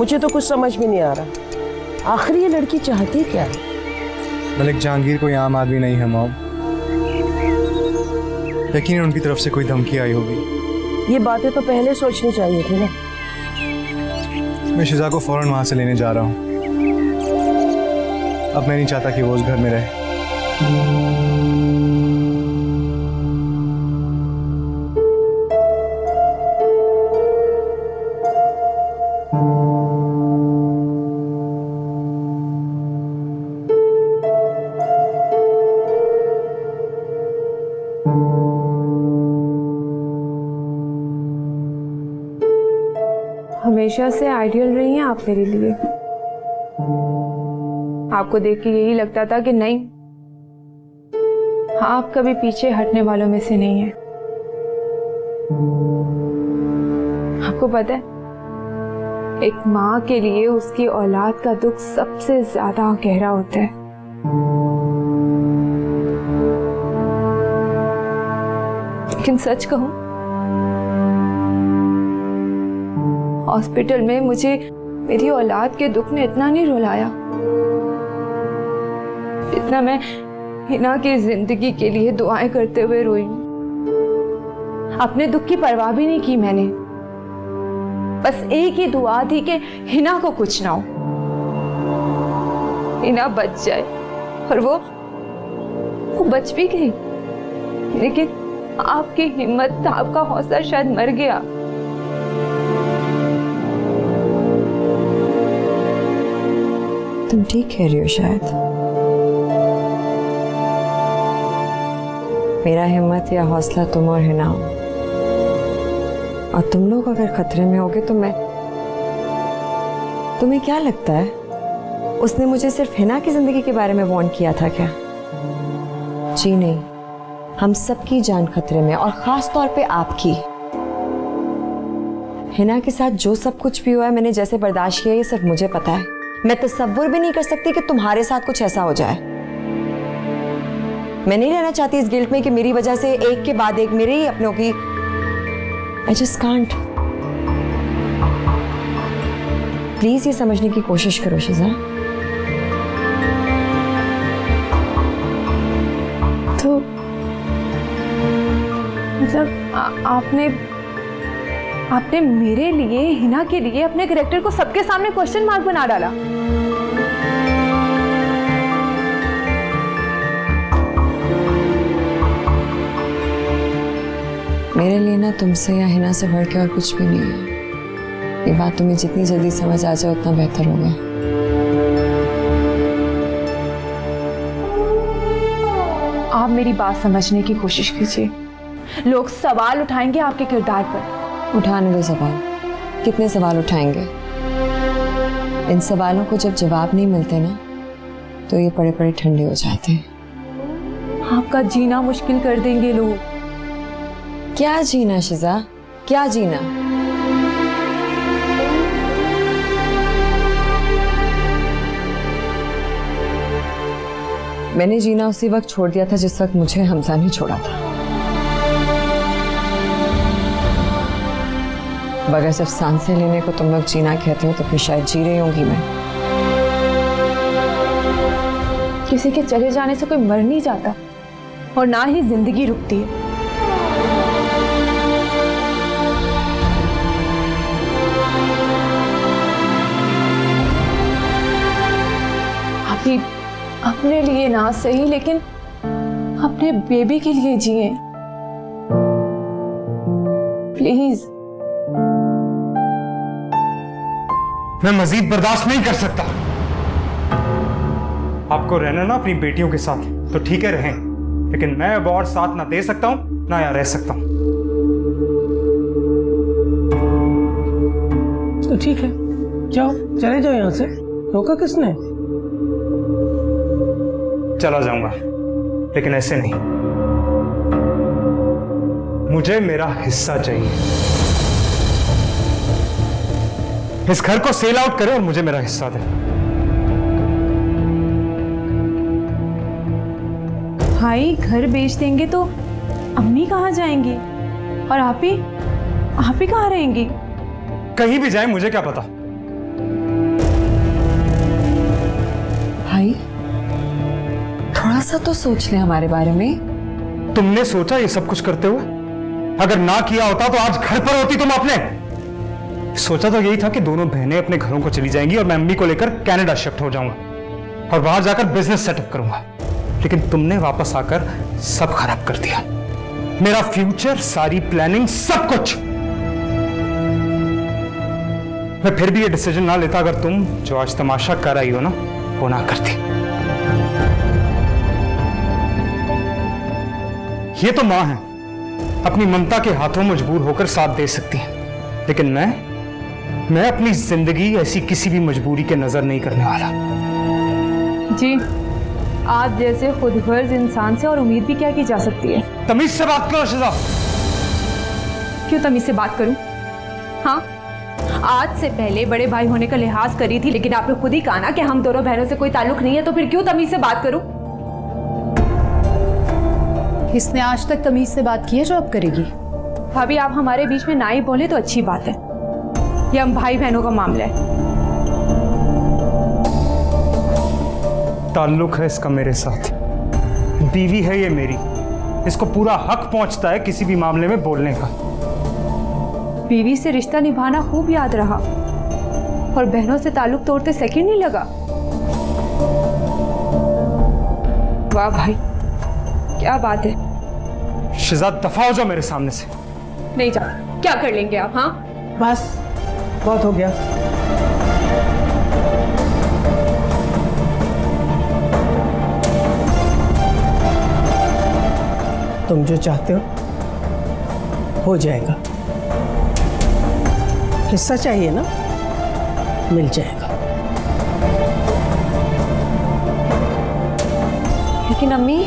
मुझे तो कुछ समझ में नहीं आ रहा, आखिर ये लड़की चाहती क्या है? मलिक जहांगीर कोई आम आदमी नहीं है मॉम। यकीनन उनकी तरफ से कोई धमकी आई होगी। ये बातें तो पहले सोचनी चाहिए थी ना। मैं शिजा को फौरन वहां से लेने जा रहा हूँ। अब मैं नहीं चाहता कि वो उस घर में रहे। हमेशा से आइडियल रही हैं आप मेरे लिए। आपको देख के यही लगता था कि नहीं, आप कभी पीछे हटने वालों में से नहीं हैं। आपको पता है, एक माँ के लिए उसकी औलाद का दुख सबसे ज्यादा गहरा होता है। लेकिन सच कहूं, हॉस्पिटल में मुझे मेरी औलाद के दुख ने इतना नहीं रुलाया जितना मैं हिना की जिंदगी के लिए दुआएं करते हुए रोई हूं। अपने दुख की परवाह भी नहीं की मैंने। बस एक ही दुआ थी कि हिना को कुछ ना हो, हिना बच जाए। और वो बच भी गई। लेकिन आपकी हिम्मत, आपका हौसला शायद मर गया। तुम ठीक कह रही हो शायद। मेरा हिम्मत या हौसला तुम और हिना हो, और तुम लोग अगर खतरे में होगे तो मैं, तुम्हें क्या लगता है उसने मुझे सिर्फ हिना की जिंदगी के बारे में वार्न किया था क्या? जी नहीं, हम सबकी जान खतरे में, और खास तौर पे आपकी। हिना के साथ जो सब कुछ भी हुआ है, मैंने जैसे बर्दाश्त किया, ये सिर्फ मुझे पता है। मैं तसव्वुर भी नहीं कर सकती कि तुम्हारे साथ कुछ ऐसा हो जाए। मैं नहीं रहना चाहती इस गिल्ट में कि मेरी वजह से एक के बाद एक मेरे ही अपनों की। I just can't। प्लीज ये समझने की कोशिश करो शिजा। तो मतलब आपने मेरे लिए, हिना के लिए अपने कैरेक्टर को सबके सामने क्वेश्चन मार्क बना डाला। मेरे लिए ना तुमसे या हिना से बढ़ के और कुछ भी नहीं है। ये बात तुम्हें जितनी जल्दी समझ आ जाए उतना बेहतर होगा। आप मेरी बात समझने की कोशिश कीजिए। लोग सवाल उठाएंगे आपके किरदार पर। उठाने दो सवाल। कितने सवाल उठाएंगे? इन सवालों को जब जवाब नहीं मिलते ना, तो ये पड़े पड़े ठंडे हो जाते हैं। आपका जीना मुश्किल कर देंगे लोग। क्या जीना शिजा, क्या जीना? मैंने जीना उसी वक्त छोड़ दिया था जिस वक्त मुझे हमजा ने छोड़ा था। मगर जब सांसें लेने को तुम लोग जीना कहते हो तो फिर शायद जी रही होंगी मैं। किसी के चले जाने से कोई मर नहीं जाता, और ना ही जिंदगी रुकती है। आप अपने लिए ना सही, लेकिन अपने बेबी के लिए जिए प्लीज। मैं मजीद बर्दाश्त नहीं कर सकता। आपको रहना ना अपनी बेटियों के साथ तो ठीक है रहें, लेकिन मैं अब और साथ ना दे सकता हूं ना यहाँ रह सकता हूं। तो ठीक है, जाओ, चले जाओ यहाँ से। रोका किसने? चला जाऊंगा, लेकिन ऐसे नहीं। मुझे मेरा हिस्सा चाहिए। इस घर को सेल आउट करें और मुझे मेरा हिस्सा दें। भाई घर बेच देंगे तो अम्मी कहाँ जाएंगी, और आप ही कहाँ रहेंगी? कहीं भी जाए मुझे क्या पता, सा तो सोच ले हमारे बारे में। तुमने सोचा ये सब कुछ करते हुए? अगर ना किया होता तो आज घर पर होती तुम अपने। सोचा तो यही था कि दोनों बहनें अपने घरों को चली जाएंगी और मैं अम्मी को लेकर कनाडा शिफ्ट हो जाऊंगा और वहां जाकर बिजनेस सेटअप करूंगा। लेकिन तुमने वापस आकर सब खराब कर दिया, मेरा फ्यूचर, सारी प्लानिंग, सब कुछ। मैं फिर भी ये डिसीजन ना लेता अगर तुम जो आज तमाशा कर रही हो ना वो ना करती। ये तो मां है, अपनी ममता के हाथों मजबूर होकर साथ दे सकती है, लेकिन मैं अपनी जिंदगी ऐसी किसी भी मजबूरी के नजर नहीं करने वाला। जी, आप जैसे खुदगर्ज इंसान से और उम्मीद भी क्या की जा सकती है। तमीज से बात करो शिजा। क्यों तमीज से बात करूं? हाँ, आज से पहले बड़े भाई होने का लिहाज करी थी, लेकिन आपने खुद ही कहा ना कि हम दोनों बहनों से कोई ताल्लुक नहीं है, तो फिर क्यों तमीज से बात करूं? किसने आज तक तमीज से बात की है जो अब करेगी? भाभी, आप हमारे बीच में ना ही बोले तो अच्छी बात है। ये हम भाई बहनों का मामला है। ताल्लुक है इसका मेरे साथ, बीवी है ये मेरी, इसको पूरा हक पहुंचता है किसी भी मामले में बोलने का। बीवी से रिश्ता निभाना खूब याद रहा और बहनों से ताल्लुक तोड़ते सेकंड नहीं लगा। वाह भाई, क्या बात है। शिजाद, दफा हो जाओ मेरे सामने से। नहीं जा, क्या कर लेंगे आप? हाँ बस बहुत हो गया। तुम जो चाहते हो जाएगा। हिस्सा चाहिए ना, मिल जाएगा। लेकिन अम्मी,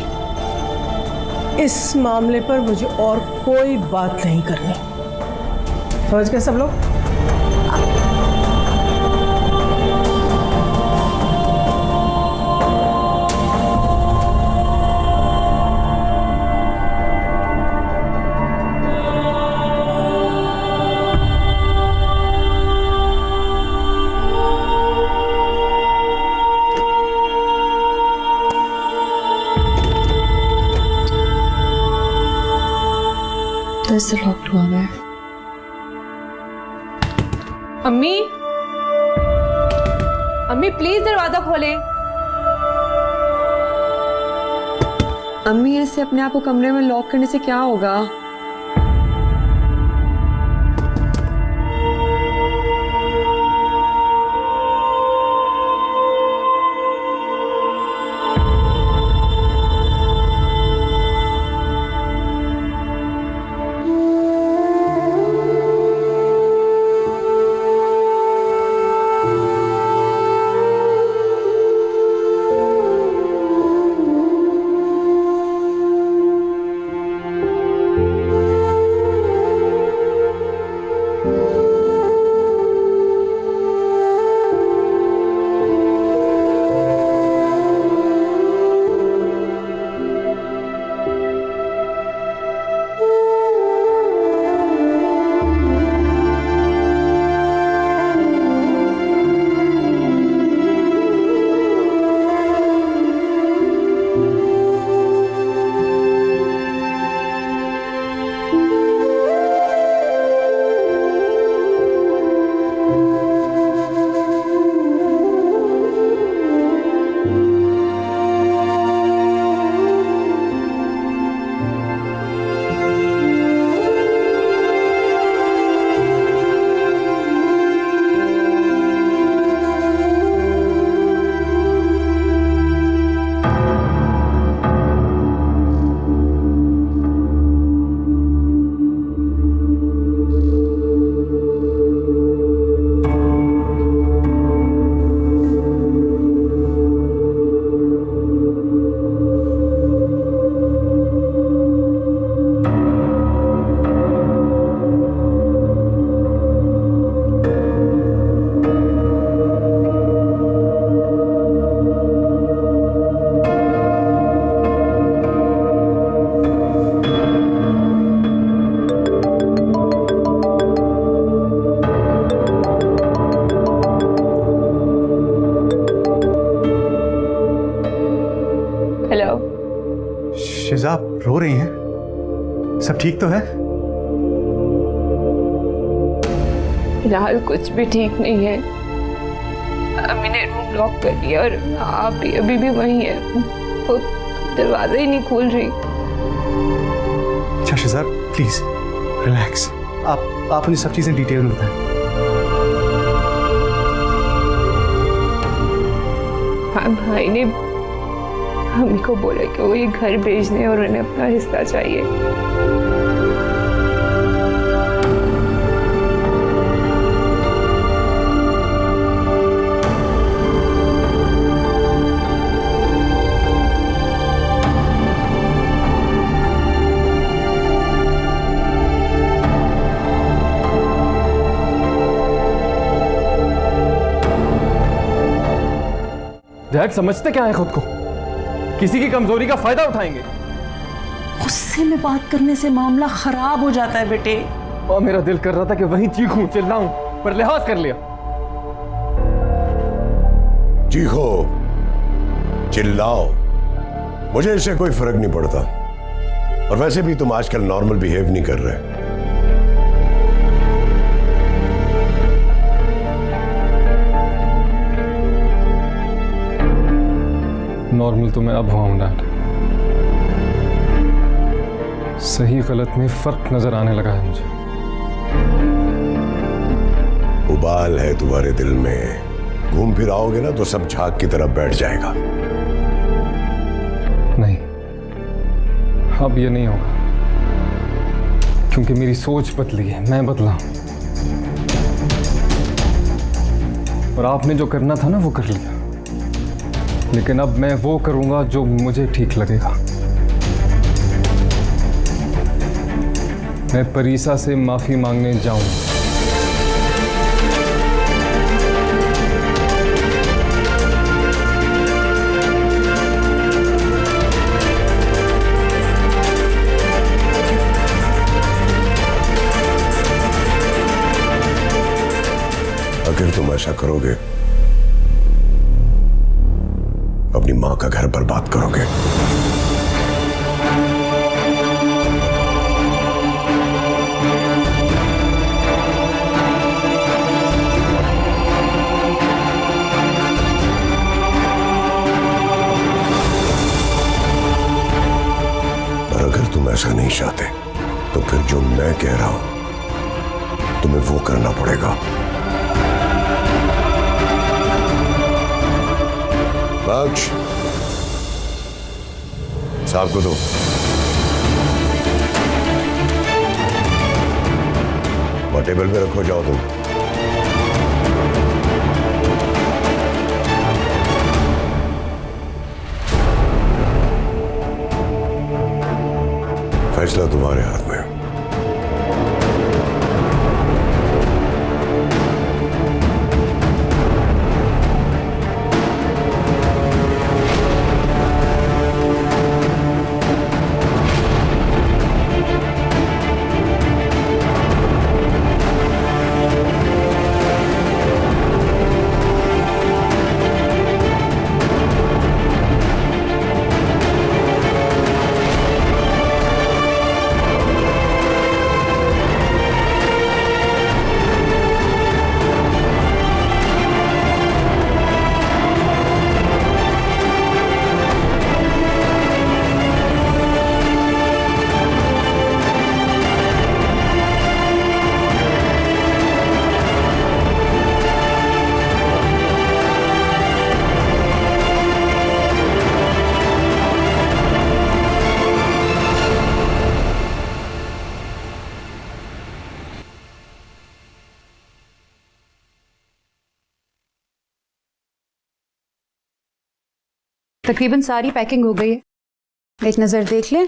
इस मामले पर मुझे और कोई बात नहीं करनी। समझ गए सब लोग? तो से लॉक्ड हुआ है। अम्मी, अम्मी प्लीज दरवाजा खोलें। अम्मी, ऐसे अपने आप को कमरे में लॉक करने से क्या होगा? फिजा, आप रो रही हैं? सब ठीक तो है? फिलहाल कुछ भी ठीक नहीं है। अम्मी ने रूम लॉक कर दिया और आप भी अभी भी वहीं है। वो दरवाजा ही नहीं खोल रही। अच्छा शिजा, प्लीज रिलैक्स। आप मुझे सब चीजें डिटेल में बताएं। हाँ, भाई ने अम्मी को बोला कि वो ये घर भेजने और उन्हें अपना हिस्सा चाहिए। डैड समझते क्या है खुद को? किसी की कमजोरी का फायदा उठाएंगे। गुस्से में बात करने से मामला खराब हो जाता है बेटे। और मेरा दिल कर रहा था कि वहीं चीखूं चिल्लाऊं, पर लिहाज कर लिया। चीखो चिल्लाओ, मुझे इससे कोई फर्क नहीं पड़ता। और वैसे भी तुम आजकल नॉर्मल बिहेव नहीं कर रहे। नॉर्मल तो मैं अब हुआ हूं डैड। सही गलत में फर्क नजर आने लगा है मुझे। उबाल है तुम्हारे दिल में, घूम फिर आओगे ना तो सब झाग की तरफ बैठ जाएगा। नहीं, अब ये नहीं होगा, क्योंकि मेरी सोच बदली है, मैं बदला हूं। और आपने जो करना था ना वो कर लिया, लेकिन अब मैं वो करूंगा जो मुझे ठीक लगेगा। मैं परीसा से माफी मांगने जाऊंगा। अगर तुम ऐसा करोगे अपनी मां का घर बर्बाद करोगे। और अगर तुम ऐसा नहीं चाहते तो फिर जो मैं कह रहा हूं तुम्हें वो करना पड़ेगा। बख्श, साहब को दो। और टेबल पे रखो, जाओ तुम। फैसला तुम्हारे हाथ में है। तकरीबन सारी पैकिंग हो गई है, एक नज़र देख लें।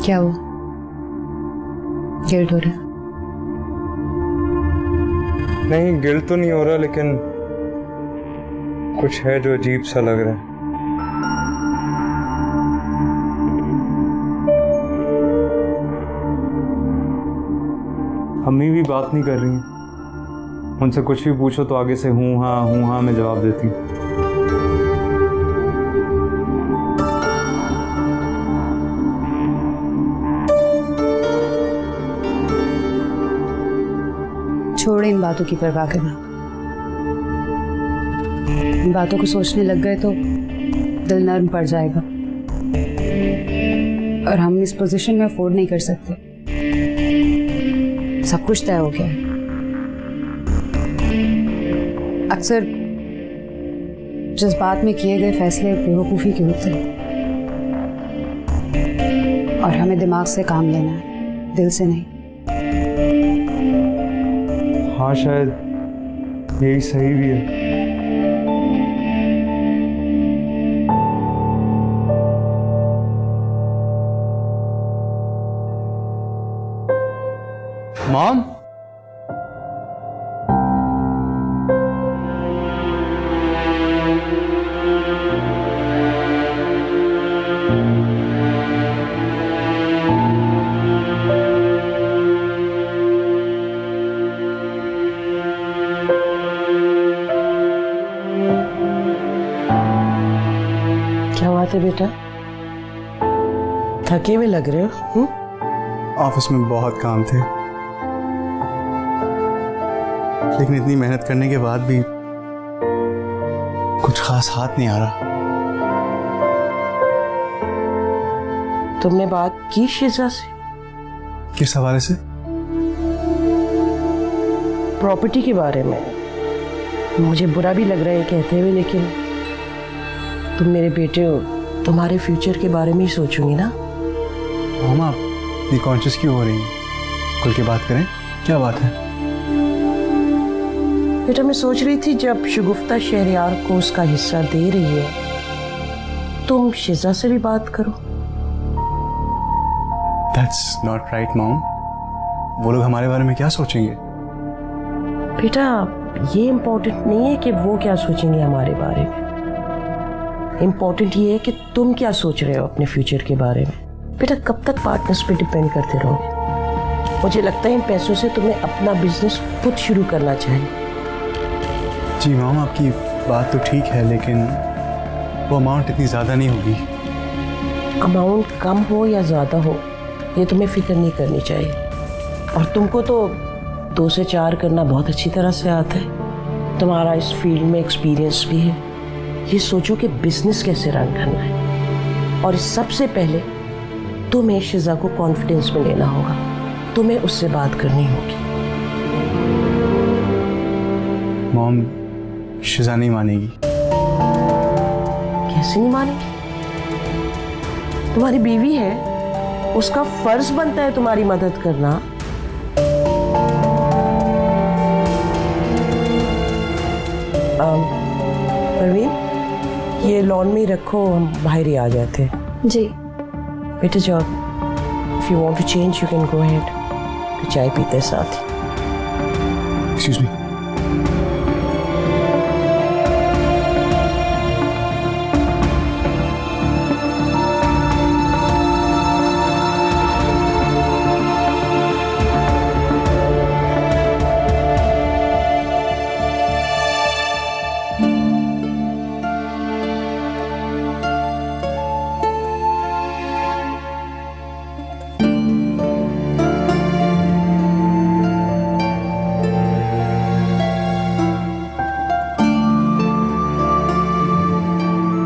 क्या हुआ? गिल्ट हो रहा? नहीं, गिल्ट तो नहीं हो रहा, लेकिन कुछ है जो अजीब सा लग रहा है। अम्मी भी बात नहीं कर रही हैं, उनसे कुछ भी पूछो तो आगे से हूँ हाँ मैं जवाब देती हूँ। छोड़े इन बातों की परवाह करना। इन बातों को सोचने लग गए तो दिल नर्म पड़ जाएगा और हम इस पोजीशन में अफोर्ड नहीं कर सकते। सब कुछ तय हो गया है। अक्सर जज्बात में किए गए फैसले बेवकूफ़ी के होते हैं और हमें दिमाग से काम लेना है, दिल से नहीं। हाँ शायद यही सही भी है। मॉम, क्या बात है बेटा, थके हुए लग रहे हो? ऑफिस में बहुत काम थे, लेकिन इतनी मेहनत करने के बाद भी कुछ खास हाथ नहीं आ रहा। तुमने बात की शिजा से? किस हवाले से? प्रॉपर्टी के बारे में। मुझे बुरा भी लग रहा है कहते हुए, लेकिन तुम मेरे बेटे हो, तुम्हारे फ्यूचर के बारे में ही सोचूंगी ना। मामा, आप इतनी कॉन्शियस क्यों हो रही हैं? खुल के बात करें, क्या बात है? बेटा मैं सोच रही थी जब शगुफ्ता शहरयार को उसका हिस्सा दे रही है, तुम शिजा से भी बात करो। That's not right, mom. वो लोग हमारे बारे में क्या सोचेंगे? बेटा ये इम्पोर्टेंट नहीं है कि वो क्या सोचेंगे हमारे बारे में, इम्पोर्टेंट ये है कि तुम क्या सोच रहे हो अपने फ्यूचर के बारे में। बेटा कब तक पार्टनर्स पे डिपेंड करते रहोगे? मुझे लगता है इन पैसों से तुम्हें अपना बिजनेस खुद शुरू करना चाहिए। जी मॉम, आपकी बात तो ठीक है, लेकिन वो अमाउंट इतनी ज़्यादा नहीं होगी। अमाउंट कम हो या ज़्यादा हो, ये तुम्हें फिक्र नहीं करनी चाहिए। और तुमको तो 2 से 4 करना बहुत अच्छी तरह से आता है, तुम्हारा इस फील्ड में एक्सपीरियंस भी है। ये सोचो कि बिजनेस कैसे रन करना है, और सबसे पहले तुम्हें शिजा को कॉन्फिडेंस में लेना होगा, तुम्हें उससे बात करनी होगी। मॉम, शिजा नहीं मानेगी। कैसे नहीं मानेगी? तुम्हारी बीवी है, उसका फर्ज बनता है तुम्हारी मदद करना। परवीन, ये लॉन में ही रखो, हम बाहर ही आ जाते हैं। जी बेटा जाओ, if you want to change you can go ahead. चाय पीते हैं साथ ही। Excuse me.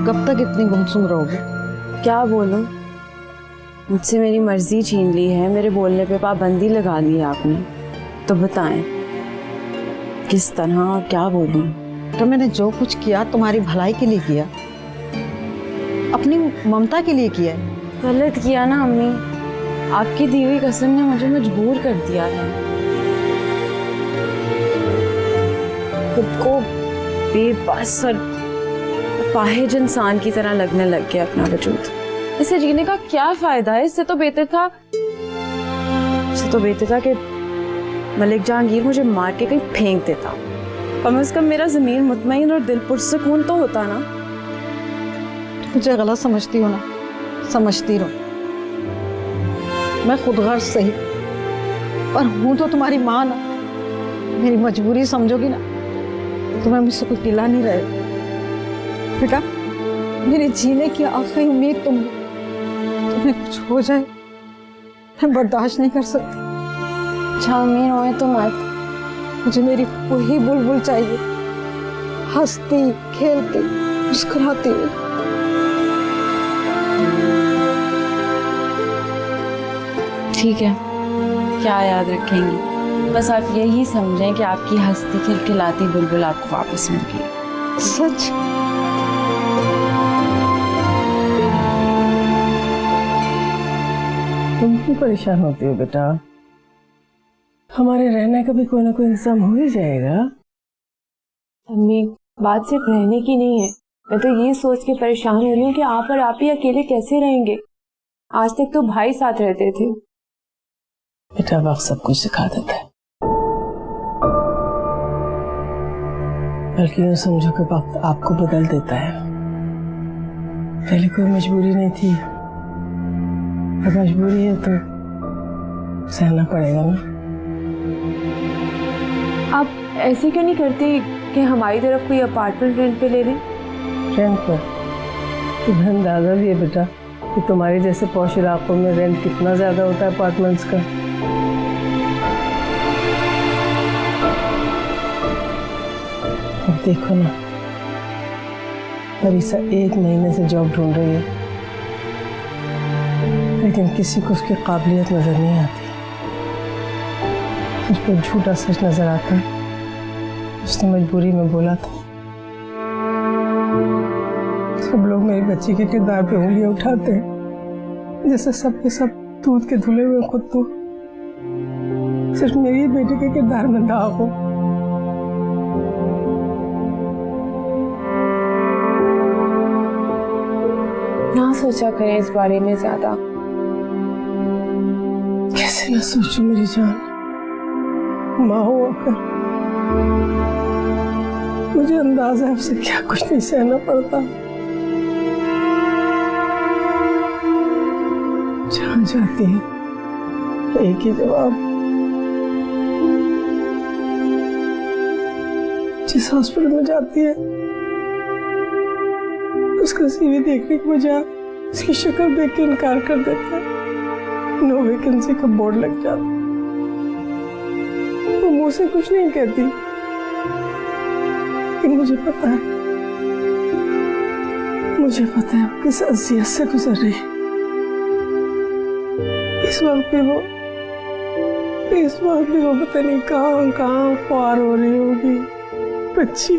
कब तक इतनी गुमसुम रहोगे? क्या बोलूं? मुझसे मेरी मर्जी छीन ली है, मेरे बोलने पे पाबंदी लगा दी है आपने। तो बताएं किस तरह और क्या बोलूं? तो मैंने जो कुछ किया तुम्हारी भलाई के लिए किया, अपनी ममता के लिए किया है। गलत किया ना अम्मी, आपकी दी हुई कसम ने मुझे मजबूर कर दिया है। खुद को बेबस और अपाहिज इंसान की तरह लगने लग गया अपना वजूद। इसे जीने का क्या फायदा है? इससे तो बेहतर था कि मलिक जहांगीर मुझे मार के कहीं फेंक देता, कम से कम मेरा ज़मीर मुतमईन और दिल पुरसकून तो होता ना। मुझे गलत समझती हो ना, समझती रहो। मैं खुद गर्ज सही, पर हूं तो तुम्हारी मां ना। मेरी मजबूरी समझोगी ना तो मैं मुझसे कुछ गिला नहीं रहे। बेटा, मेरे जीने की आखिरी उम्मीद तुम्हें कुछ हो जाए मैं बर्दाश्त नहीं कर सकती। अम्मी रोए तो मत। मुझे मेरी वही बुलबुल चाहिए, हंसती खेलती मुस्कुराती हुई। ठीक है, क्या याद रखेंगी, बस आप यही समझें कि आपकी हंसती खिलखिलाती बुलबुल आपको वापस मिल गई। सच? तुम क्यों परेशान होती हो बेटा? हमारे रहने का भी कोई ना कोई इंतजाम हो ही जाएगा। अम्मी, बात सिर्फ रहने की नहीं है, मैं तो ये सोच के परेशान हो रही हूँ कि आप और आप ही अकेले कैसे रहेंगे। आज तक तो भाई साथ रहते थे। बेटा, वक्त सब कुछ सिखा देता है। बल्कि यूँ समझो कि वक्त आपको बदल देता है। पहले कोई मजबूरी नहीं थी, अब मजबूरी है तो सहना पड़ेगा ना। आप ऐसे क्यों नहीं करते कि हमारी तरफ कोई अपार्टमेंट रेंट पे ले लें? रेंट पर? तुम्हें अंदाजा भी है बेटा कि तुम्हारे जैसे पॉश इलाकों में रेंट कितना ज्यादा होता है अपार्टमेंट्स का। अब देखो ना, परिसा 1 महीने से जॉब ढूंढ रही है, लेकिन किसी को उसकी काबिलियत नजर नहीं आती। उस पर झूठा सच नजर आता है। उसने मजबूरी में बोला था। सब लोग मेरी बच्ची के किरदार पे उंगलियां उठाते हैं, जैसे सब के सब दूध के धुले हुए, खुद तो सिर्फ मेरी बेटी के किरदार में दाग हो। ना सोचा करें इस बारे में ज्यादा। कैसे ना सोचूं मेरी जान, माँ होकर मुझे अंदाजा है आपसे क्या कुछ नहीं सहना पड़ता। जहाँ जाती है एक ही जवाब, जिस हॉस्पिटल में जाती है उसका सीवी देखने के बजाय उसकी शक्ल देख के इनकार कर देता है। नो वैकेंसी का बोर्ड लग जाता, वो मुंह से कुछ नहीं कहती, लेकिन मुझे पता है वो किस अज़ियत से गुजर रही है। इस वक्त भी वो पता नहीं कहाँ ख्वार हो रही होगी बच्ची।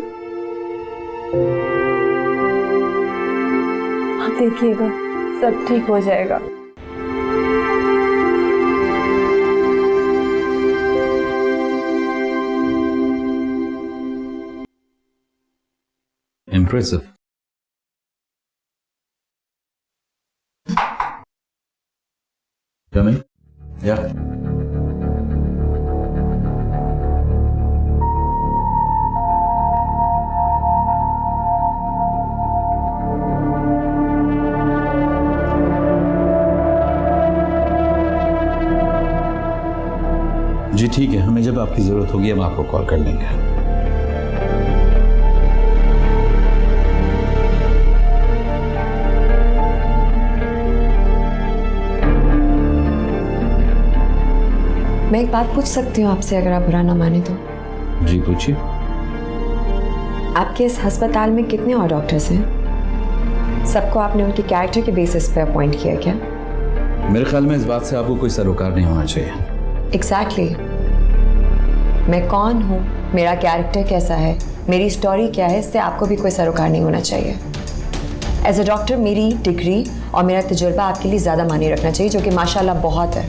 आप देखिएगा, सब ठीक हो जाएगा। Impressive. Come in. Yeah. जी ठीक है, हमें जब आपकी जरूरत होगी हम आपको कॉल कर लेंगे। मैं एक बात पूछ सकती हूँ आपसे, अगर आप बुरा ना माने तो? जी पूछिए। आपके इस अस्पताल में कितने और डॉक्टर्स हैं? सबको आपने उनके कैरेक्टर के बेसिस पे अपॉइंट किया क्या? मेरे ख्याल में इस बात से आपको कोई सरोकार नहीं होना चाहिए। एग्जैक्टली। मैं कौन हूँ, मेरा कैरेक्टर कैसा है, मेरी स्टोरी क्या है, इससे आपको भी कोई सरोकार नहीं होना चाहिए। एज अ डॉक्टर मेरी डिग्री और मेरा तजुर्बा आपके लिए ज़्यादा मायने रखना चाहिए, जो कि माशाल्लाह बहुत है।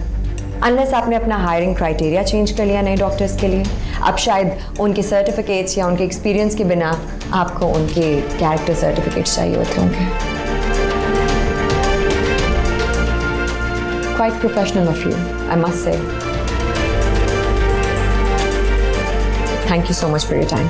अनलेस आपने अपना हायरिंग क्राइटेरिया चेंज कर लिया नए डॉक्टर्स के लिए, अब शायद उनके सर्टिफिकेट्स या उनके एक्सपीरियंस के बिना आपको उनके कैरेक्टर सर्टिफिकेट्स चाहिए होते होंगे। Quite professional of you, I must say. Thank you so much for your time.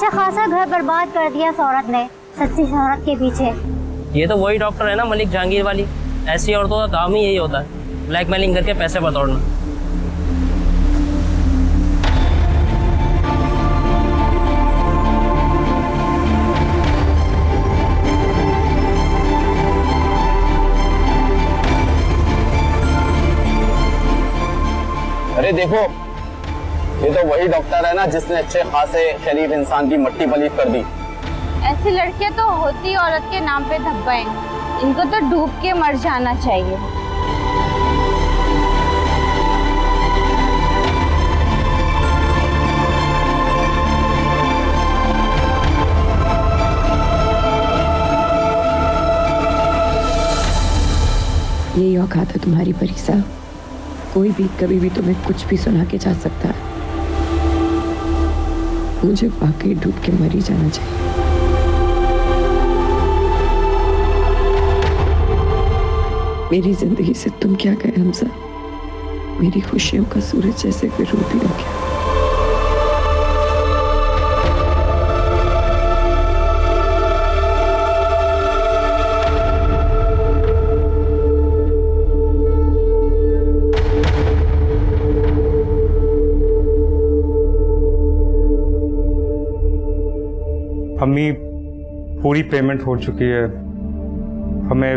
अच्छा खासा घर बर्बाद कर दिया इस औरत ने, सच्ची शोहरत के पीछे। ये तो वही डॉक्टर है ना, मलिक जहांगीर वाली। ऐसी औरतों का काम ही यही होता है, ब्लैकमेलिंग करके पैसे बटोरना। अरे देखो, ये तो वही डॉक्टर है ना जिसने अच्छे खासे शरीफ इंसान की मट्टी पलीत कर दी। ऐसी लड़कियां तो होती औरत के नाम पे धब्बे हैं, इनको तो डूब के मर जाना चाहिए। यही औकात है तुम्हारी परिसा। कोई भी कभी भी तुम्हें कुछ भी सुना के जा सकता है। मुझे वाकई डूब के मर ही जाना चाहिए। मेरी जिंदगी से तुम क्या गए हमजा? मेरी खुशियों का सूरज जैसे कोई रूप ही हो गया। अम्मी, पूरी पेमेंट हो चुकी है, हमें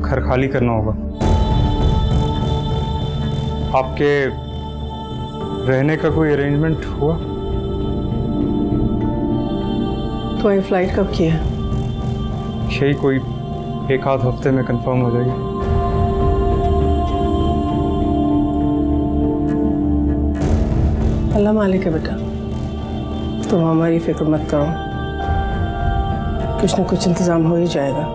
घर खाली करना होगा। आपके रहने का कोई अरेंजमेंट हुआ? तुम्हारी फ्लाइट कब की है? यही कोई 1-आध हफ्ते में कंफर्म हो जाएगी। अल्लाह मालिक है बेटा, तुम हमारी फिक्र मत करो, कुछ न कुछ इंतजाम हो ही जाएगा।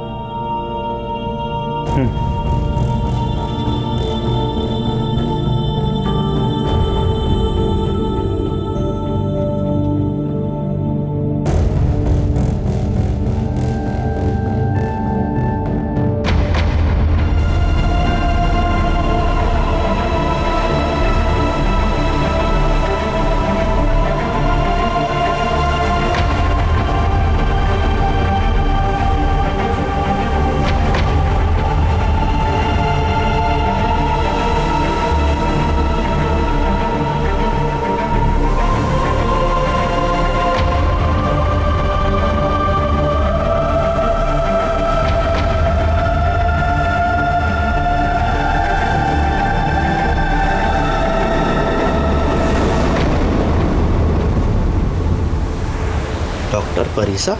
डॉक्टर परिसा,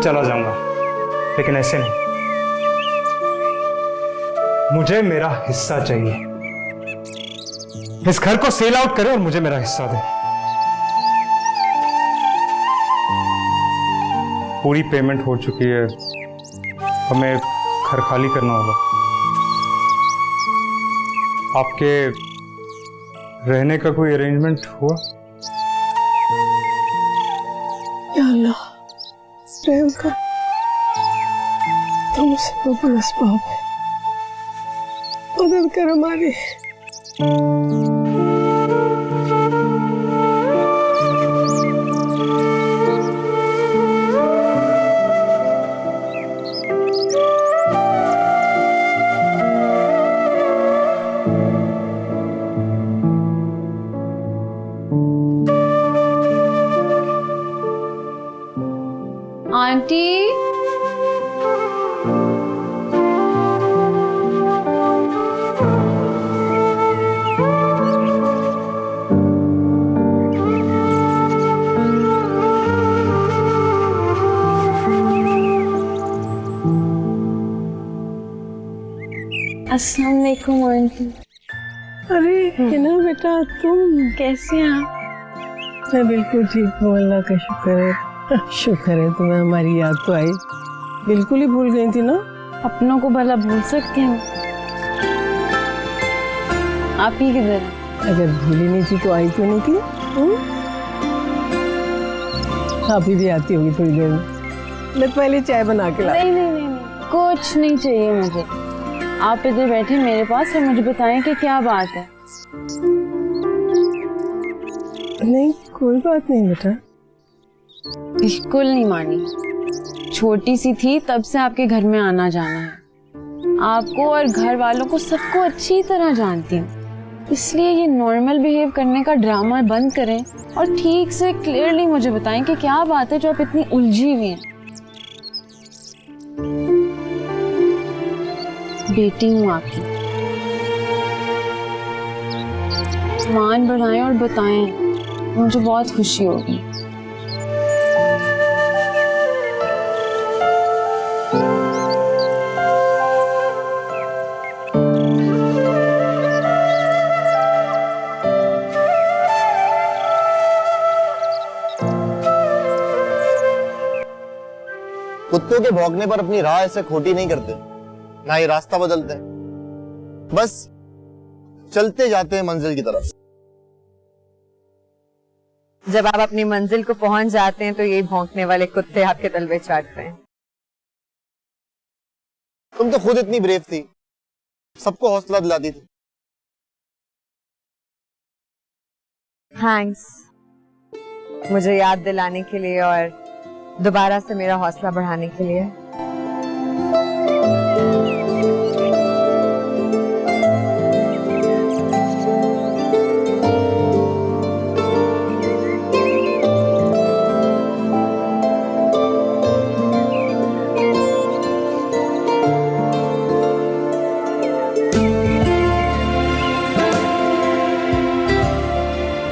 चला जाऊंगा, लेकिन ऐसे नहीं। मुझे मेरा हिस्सा चाहिए। इस घर को सेल आउट करें और मुझे मेरा हिस्सा दें। पूरी पेमेंट हो चुकी है, हमें घर खाली करना होगा। आपके रहने का कोई अरेंजमेंट हुआ? या अल्लाह, प्रेम कर, तुम उसे बबुल असबाब है, मदद कर हमारी। आंटी, अस्सलाम वालेकुम आंटी। अरे हिना बेटा, तुम कैसे हैं आप? मैं बिल्कुल ठीक हूँ, अल्लाह का शुक्र है। शुक्र है तुम्हें हमारी याद तो आई, बिल्कुल ही भूल गई थी ना। अपनों को भला भूल सकती हूँ? आप ही किधर हैं? अगर भूली नहीं थी तो आई क्यों नहीं थी? आप ही भी आती होगी थोड़ी देर में। मैं पहले चाय बना के ला। नहीं नहीं नहीं नहीं, कुछ नहीं चाहिए मुझे। आप इधर बैठे मेरे पास और मुझे बताएं कि क्या बात है। नहीं कोई बात नहीं बेटा। बिल्कुल नहीं मानी। छोटी सी थी तब से आपके घर में आना जाना है। आपको और घर वालों को सबको अच्छी तरह जानती हूँ, इसलिए ये नॉर्मल बिहेव करने का ड्रामा बंद करें और ठीक से क्लियरली मुझे बताएं कि क्या बात है जो आप इतनी उलझी हुई हैं। बेटी हूँ आपकी, मान बढ़ाएं और बताएं, मुझे बहुत खुशी होगी। कुत्तों के भौंकने पर अपनी राह ऐसे खोटी नहीं करते, ना ही रास्ता बदलते, बस चलते जाते हैं मंजिल की तरफ। जब आप अपनी मंजिल को पहुंच जाते हैं तो यही भौंकने वाले कुत्ते आपके तलवे चाटते हैं। तुम तो खुद इतनी ब्रेव थी, सबको हौसला दिलाती थी। थैंक्स मुझे याद दिलाने के लिए और दोबारा से मेरा हौसला बढ़ाने के लिए।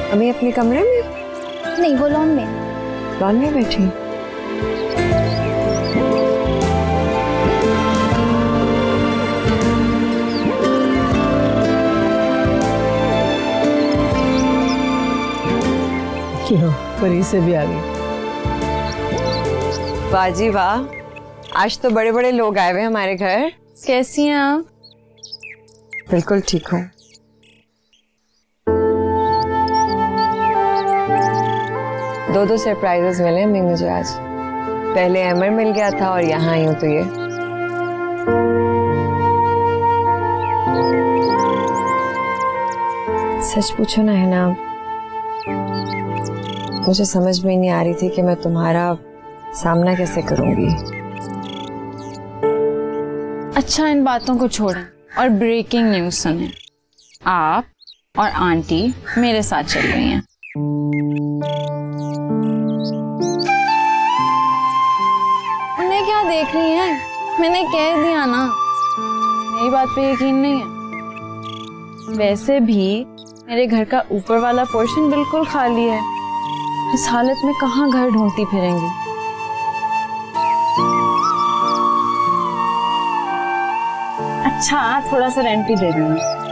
अभी अपने कमरे में? नहीं, वो लॉन में। लॉन में बैठी? लो, परी से भी आ गई। वाह जी वाह, आज तो बड़े बड़े लोग आए हुए हमारे घर। कैसी हैं आप? बिल्कुल ठीक हूँ। दो सरप्राइजेस मिले अम्मी मुझे आज। पहले अमर मिल गया था और यहाँ आई हूँ तो ये। सच पूछो ना है ना, मुझे समझ में नहीं आ रही थी कि मैं तुम्हारा सामना कैसे करूंगी। अच्छा, इन बातों को छोड़ें और ब्रेकिंग न्यूज सुनें। आप और आंटी मेरे साथ चल रही हैं। उन्हें क्या देख रही हैं? मैंने कह दिया ना, मेरी बात पे यकीन नहीं है। वैसे भी मेरे घर का ऊपर वाला पोर्शन बिल्कुल खाली है। इस हालत में कहाँ घर ढूंढती फिरेंगी। अच्छा, थोड़ा सा रेंट भी दे दूंगी।